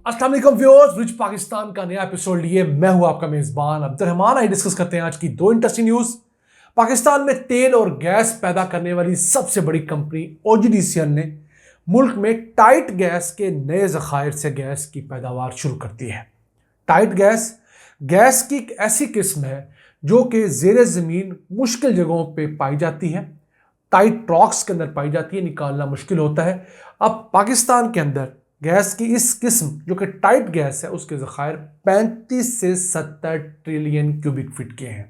अस्सलाम वालेकुम viewers, rich Pakistan का नया एपिसोड लिए मैं हूं आपका मेजबान अब्दुर्रहमान। आज डिस्कस करते हैं आज की दो इंटरेस्टिंग न्यूज। पाकिस्तान में तेल और गैस पैदा करने वाली सबसे बड़ी कंपनी ओजीडीसीएल ने मुल्क में टाइट गैस के नए जखायर से गैस की पैदावार शुरू कर दी है। टाइट गैस गैस की एक ऐसी किस्म है जो कि जेर ज़मीन मुश्किल जगहों पे पाई जाती है, टाइट रॉक्स के अंदर पाई जाती है, निकालना मुश्किल होता है। अब पाकिस्तान के अंदर गैस की इस किस्म जो कि टाइट गैस है उसके ज़खायर 35 से 70 ट्रिलियन क्यूबिक फीट के हैं।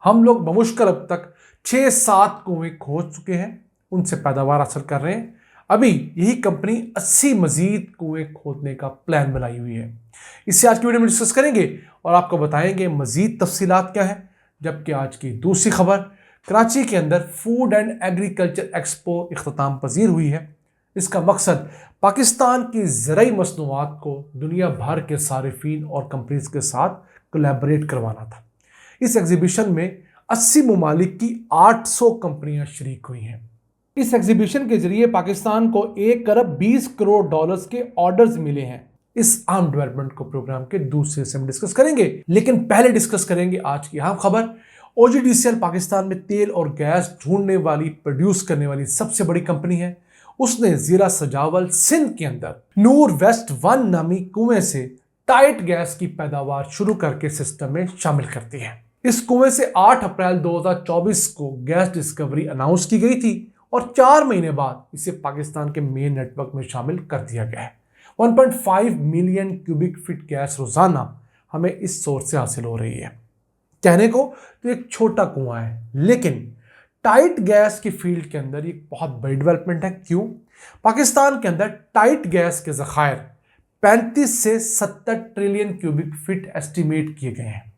हम लोग बमुश्किल अब तक 6-7 कुएं खोद चुके हैं, उनसे पैदावार हासिल कर रहे हैं। अभी यही कंपनी 80 मजीद कुएं खोदने का प्लान बनाई हुई है। इससे आज की वीडियो में डिस्कस करेंगे और आपको बताएंगे मजीद तफसीलात क्या है। जबकि आज की दूसरी खबर, कराची के अंदर फूड एंड एग्रीकल्चर एक्सपो इख्तिताम पजीर हुई है। इसका मकसद पाकिस्तान की ज़राई मसनूआत को दुनिया भर के सारिफीन और कंपनीज के साथ कोलैबोरेट करवाना था। इस एग्जीबिशन में 80 ममालिक की 800 कंपनियां शरीक हुई हैं। इस एग्जीबिशन के जरिए पाकिस्तान को 1 अरब 20 करोड़ डॉलर्स के ऑर्डर्स मिले हैं। इस अहम डेवलपमेंट को प्रोग्राम के दूसरे हिस्से में डिस्कस करेंगे, लेकिन पहले डिस्कस करेंगे आज की अहम खबर। ओजीडीसीएल पाकिस्तान में तेल और गैस ढूंढने वाली, प्रोड्यूस करने वाली सबसे बड़ी कंपनी है। उसने ज़िला सजावल सिंध के अंदर नूर वेस्ट 1 नामी कुएं से टाइट गैस की पैदावार शुरू करके सिस्टम में शामिल करती है। इस कुएं से 8 अप्रैल 2024 को गैस डिस्कवरी अनाउंस की गई थी और 4 महीने बाद इसे पाकिस्तान के मेन नेटवर्क में शामिल कर दिया गया है। 1.5 मिलियन क्यूबिक फीट गैस रोजाना हमें इस सोर्स से हासिल हो रही है। कहने को तो एक छोटा कुआं है, लेकिन टाइट गैस की फील्ड के अंदर एक बहुत बड़ी डेवलपमेंट है। क्यों? पाकिस्तान के अंदर टाइट गैस के ज़खायर 35 से 70 ट्रिलियन क्यूबिक फीट एस्टिमेट किए गए हैं।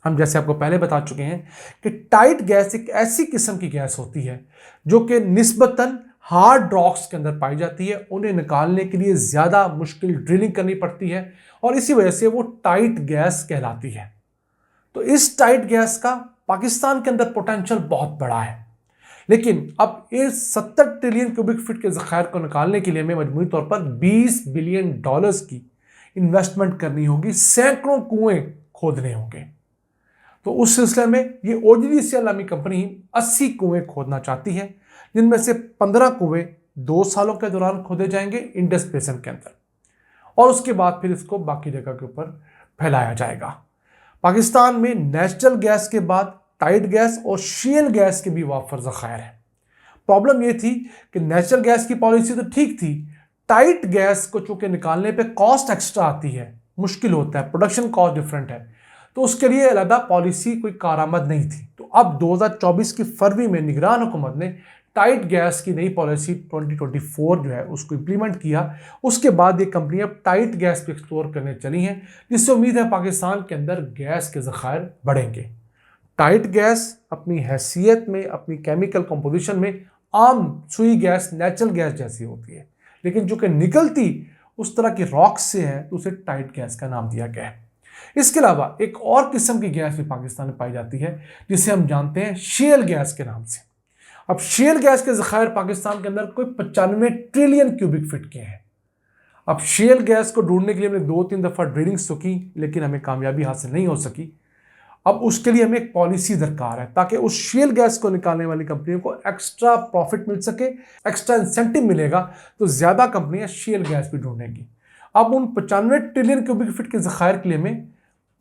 हम जैसे आपको पहले बता चुके हैं कि टाइट गैस एक ऐसी किस्म की गैस होती है जो कि निस्बतन हार्ड रॉक्स के अंदर पाई जाती है। उन्हें निकालने के लिए ज़्यादा मुश्किल ड्रिलिंग करनी पड़ती है और इसी वजह से वो टाइट गैस कहलाती है। तो इस टाइट गैस का पाकिस्तान के अंदर पोटेंशियल बहुत बड़ा है, लेकिन अब इस 70 ट्रिलियन क्यूबिक फीट के ज़खायर को निकालने के लिए हमें मजमूई तौर पर 20 बिलियन डॉलर्स की इन्वेस्टमेंट करनी होगी, सैकड़ों कुएं खोदने होंगे। तो उस सिलसिले में ये ओजीडीसीएल नामी कंपनी 80 कुएं खोदना चाहती है, जिनमें से 15 कुएं 2 सालों के दौरान खोदे जाएंगे इंडस बेसिन के अंदर, और उसके बाद फिर इसको बाकी जगह के ऊपर फैलाया जाएगा। पाकिस्तान में नेचुरल गैस के बाद टाइट गैस और शेल गैस के भी वाफर ज़खायर है। प्रॉब्लम यह थी कि नेचुरल गैस की पॉलिसी तो ठीक थी, टाइट गैस को चूंकि निकालने पे कॉस्ट एक्स्ट्रा आती है, मुश्किल होता है, प्रोडक्शन कॉस्ट डिफरेंट है, तो उसके लिए अलग पॉलिसी कोई कारआमद नहीं थी। तो अब 2024 की फरवरी में निगरान हुकूमत ने टाइट गैस की नई पॉलिसी 2024 जो है उसको इम्प्लीमेंट किया। उसके बाद ये कंपनियां टाइट गैस पे एक्सप्लोर करने चली हैं, जिससे उम्मीद है पाकिस्तान के अंदर गैस के ज़खायर बढ़ेंगे। टाइट गैस अपनी हैसियत में, अपनी केमिकल कंपोजिशन में आम सुई गैस, नेचुरल गैस जैसी होती है, लेकिन जो कि निकलती उस तरह की रॉक्स से है तो उसे टाइट गैस का नाम दिया गया है। इसके अलावा एक और किस्म की गैस भी पाकिस्तान में पाई जाती है, जिसे हम जानते हैं शेल गैस के नाम से। अब शेल गैस के ज़खायर पाकिस्तान के अंदर कोई 95 ट्रिलियन क्यूबिक फीट के हैं। अब शेल गैस को ढूंढने के लिए हमने 2-3 दफ़ा ड्रिलिंग्स तो की, लेकिन हमें कामयाबी हासिल नहीं हो सकी। अब उसके लिए हमें एक पॉलिसी दरकार है ताकि उस शेल गैस को निकालने वाली कंपनियों को एक्स्ट्रा प्रॉफिट मिल सके, एक्स्ट्रा इंसेंटिव मिलेगा, तो ज़्यादा कंपनियां शेल गैस भी ढूंढेंगी। अब उन 95 ट्रिलियन क्यूबिक फीट के ज़खायर के लिए हमें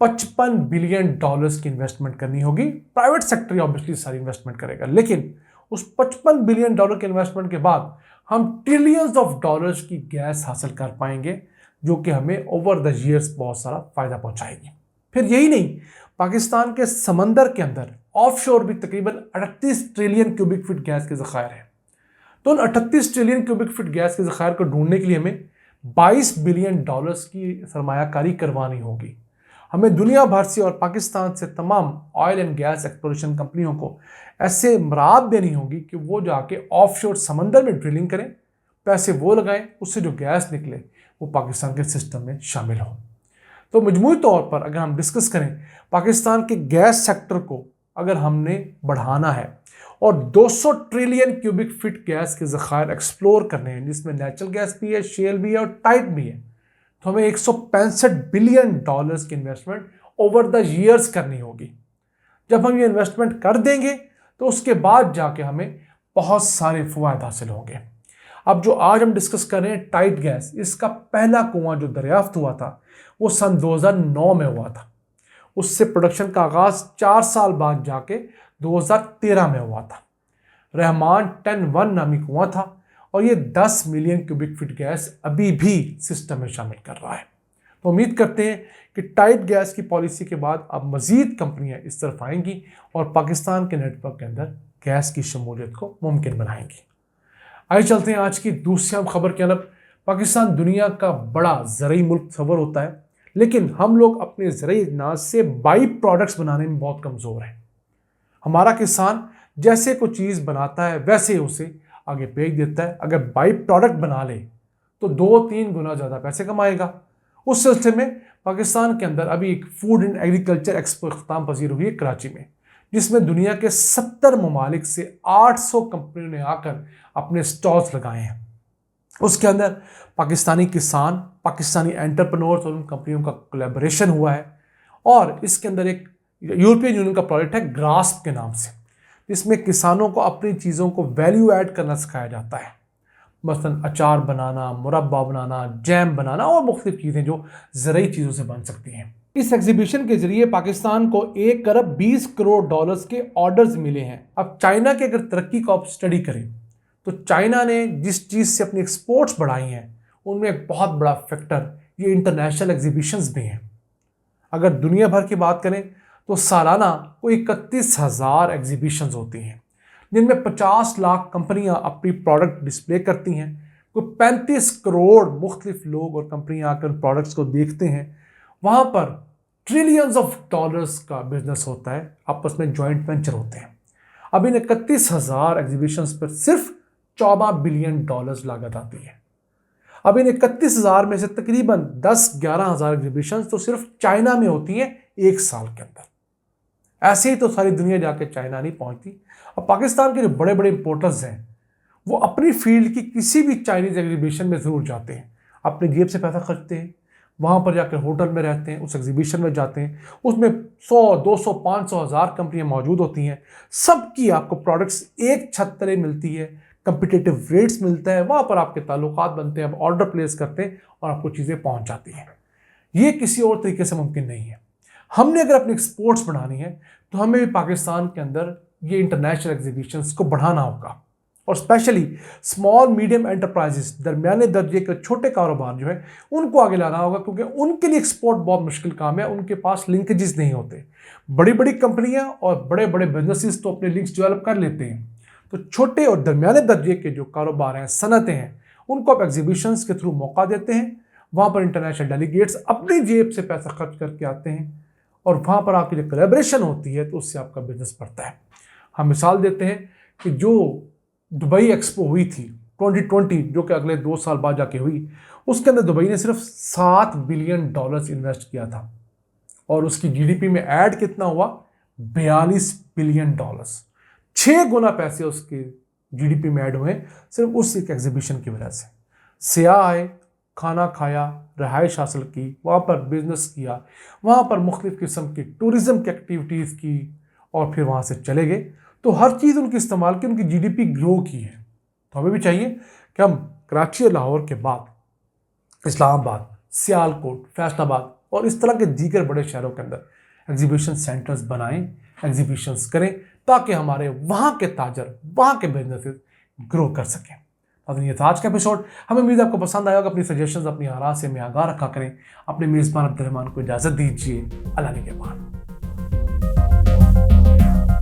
55 बिलियन डॉलर्स की इन्वेस्टमेंट करनी होगी। प्राइवेट सेक्टर ऑब्वियसली सारी इन्वेस्टमेंट करेगा, लेकिन उस 55 बिलियन डॉलर के इन्वेस्टमेंट के बाद हम ट्रिलियंस ऑफ डॉलर्स की गैस हासिल कर पाएंगे, जो कि हमें ओवर द ईयर्स बहुत सारा फायदा पहुंचाएगी। फिर यही नहीं, पाकिस्तान के समंदर के अंदर ऑफशोर भी तकरीबन 38 ट्रिलियन क्यूबिक फीट गैस के ज़खायर हैं। तो उन 38 ट्रिलियन क्यूबिक फीट गैस के ज़खायर को ढूंढने के लिए हमें 22 बिलियन डॉलर्स की सरमायाकारी करवानी होगी। हमें दुनिया भर से और पाकिस्तान से तमाम ऑयल एंड गैस एक्सप्लोरेशन कंपनियों को ऐसे मराद देनी होगी कि वो जाके ऑफशोर समंदर में ड्रिलिंग करें, पैसे वो लगाएं, उससे जो गैस निकले वो पाकिस्तान के सिस्टम में शामिल हो। तो मजमूई तौर पर अगर हम डिस्कस करें, पाकिस्तान के गैस सेक्टर को अगर हमने बढ़ाना है और 200 ट्रिलियन क्यूबिक फीट गैस के ज़खायर एक्सप्लोर करने हैं, जिसमें नेचुरल गैस भी है, शेल भी है और टाइट भी है, तो हमें 165 बिलियन डॉलर्स की इन्वेस्टमेंट ओवर द ईयर्स करनी होगी। जब हम ये इन्वेस्टमेंट कर देंगे तो उसके बाद जाके हमें बहुत सारे फवायद हासिल होंगे। अब जो आज हम डिस्कस कर रहे हैं टाइट गैस, इसका पहला कुआं जो दरियाफ्त हुआ था वो सन 2009 में हुआ था। उससे प्रोडक्शन का आगाज 4 साल बाद जाके 2013 में हुआ था। रहमान 10-1 नामी कुआं था और ये 10 मिलियन क्यूबिक फीट गैस अभी भी सिस्टम में शामिल कर रहा है। तो उम्मीद करते हैं कि टाइट गैस की पॉलिसी के बाद अब मजीद कंपनियां इस तरफ आएंगी और पाकिस्तान के नेटवर्क के अंदर गैस की शमूलियत को मुमकिन बनाएंगी। आइए चलते हैं आज की दूसरी खबर की तरफ। पाकिस्तान दुनिया का बड़ा ज़रूरी मुल्क तस्वर होता है, लेकिन हम लोग अपने ज़रूरी अनाज से बाई प्रोडक्ट्स बनाने में बहुत कमज़ोर हैं। हमारा किसान जैसे कोई चीज़ बनाता है वैसे उसे आगे बेच देता है। अगर बाई प्रोडक्ट बना ले तो 2-3 गुना ज़्यादा पैसे कमाएगा। उस सिलसिले में पाकिस्तान के अंदर अभी एक फूड एंड एग्रीकल्चर एक्सपो अख्ताम पजीर हुई है कराची में, जिसमें दुनिया के 70 ममालिक से 800 कंपनियों ने आकर अपने स्टॉल्स लगाए हैं। उसके अंदर पाकिस्तानी किसान, पाकिस्तानी एंटरप्रेन्योर्स और उन कंपनियों का कोलैबोरेशन हुआ है। और इसके अंदर एक यूरोपियन यूनियन का प्रोजेक्ट है ग्रास्प के नाम से, जिसमें किसानों को अपनी चीज़ों को वैल्यू ऐड करना सिखाया जाता है। मसलन अचार बनाना, मुरब्बा बनाना, जैम बनाना और मुख्तलिफ चीज़ें जो ज़रूरी चीज़ों से बन सकती हैं। इस एग्जीबिशन के जरिए पाकिस्तान को 1 अरब 20 करोड़ डॉलर्स के ऑर्डर्स मिले हैं। अब चाइना की अगर तरक्की को आप स्टडी करें तो चाइना ने जिस चीज़ से अपनी एक्सपोर्ट्स बढ़ाई हैं उनमें एक बहुत बड़ा फैक्टर ये इंटरनेशनल एग्जीबिशंस भी हैं। अगर दुनिया भर की बात करें तो सालाना कोई 31,000 एग्जीबिशंस होती हैं, जिनमें 50 लाख कंपनियां अपनी प्रोडक्ट डिस्प्ले करती हैं। कोई 35 करोड़ मुख्तलिफ लोग और कंपनियां आकर प्रोडक्ट्स को देखते हैं। वहाँ पर ट्रिलियंस ऑफ डॉलर्स का बिजनेस होता है, आपस में जॉइंट वेंचर होते हैं। अब इन 31,000 एग्जीबिशंस पर सिर्फ 14 बिलियन डॉलर्स लागत आती है। अब इन 31,000 में से तकरीबन 10-11 हज़ार एग्जीबिशंस तो सिर्फ चाइना में होती हैं 1 साल के अंदर। ऐसे ही तो सारी दुनिया जाके चाइना नहीं पहुंचती। अब पाकिस्तान के जो बड़े बड़े इंपोर्टर्स हैं वो अपनी फील्ड की किसी भी चाइनीज़ एग्जीबिशन में ज़रूर जाते हैं, अपनी जेब से पैसा खर्चते हैं, वहाँ पर जाकर होटल में रहते हैं, उस एग्जीबिशन में जाते हैं। उसमें 100, 200, 500, 1000 कंपनियाँ मौजूद होती हैं। सबकी आपको प्रोडक्ट्स एक छत तले मिलती है, कम्पिटिटिव रेट्स मिलता है, वहाँ पर आपके ताल्लुकात बनते हैं, आप ऑर्डर प्लेस करते हैं और आपको चीज़ें पहुँच जाती हैं। ये किसी और तरीके से मुमकिन नहीं है। हमने अगर अपनी एक्सपोर्ट्स बढ़ानी है तो हमें भी पाकिस्तान के अंदर ये इंटरनेशनल एग्जीबिशंस को बढ़ाना होगा और स्पेशली स्मॉल मीडियम एंटरप्राइजेस, दरमियाने दर्जे के छोटे कारोबार जो है उनको आगे लाना होगा, क्योंकि उनके लिए एक्सपोर्ट बहुत मुश्किल काम है। उनके पास लिंकेजेस नहीं होते। बड़ी बड़ी कंपनियां और बड़े बड़े बिजनेसेस तो अपने लिंक्स डेवलप कर लेते हैं, तो छोटे और दरमियाने दर्जे के जो कारोबार हैं, सनतें हैं, उनको आप एग्जीबिशंस के थ्रू मौका देते हैं। वहाँ पर इंटरनेशनल डेलीगेट्स अपनी जेब से पैसा खर्च करके आते हैं और वहाँ पर आपकी जो कोलैबोरेशन होती है तो उससे आपका बिजनेस बढ़ता है। हम मिसाल देते हैं कि जो दुबई एक्सपो हुई थी 2020, जो कि अगले 2 साल बाद जाके हुई, उसके अंदर दुबई ने सिर्फ 7 बिलियन डॉलर्स इन्वेस्ट किया था और उसकी जीडीपी में ऐड कितना हुआ, 42 बिलियन डॉलर्स। 6 गुना पैसे उसके जीडीपी में ऐड हुए सिर्फ उस एक एग्जीबिशन की वजह से। सियाह आए, खाना खाया, रहाइश हासिल की, वहाँ पर बिजनेस किया, वहाँ पर मुख्तलिफ किस्म की टूरिज़म की एक्टिविटीज़ की और फिर वहाँ से चले गए। तो हर चीज़ उनकी इस्तेमाल की, उनकी जीडीपी ग्रो की है। तो हमें भी चाहिए कि हम कराची और लाहौर के बाद इस्लामाबाद, सियालकोट, फैसलाबाद और इस तरह के दीगर बड़े शहरों के अंदर एग्जीबिशन सेंटर्स बनाएं, एग्जीबिशंस करें, ताकि हमारे वहाँ के ताजर, वहाँ के बिजनेसेस ग्रो कर सकें। तो ये था आज का एपिसोड। हमें उम्मीद आपको पसंद आएगा। अपनी सजेशंस, अपनी आरा से हमें आगाह रखा करें। अपने मेज़बान अब्दुल रहमान को इजाज़त दीजिए। अल्लाह निगहबान।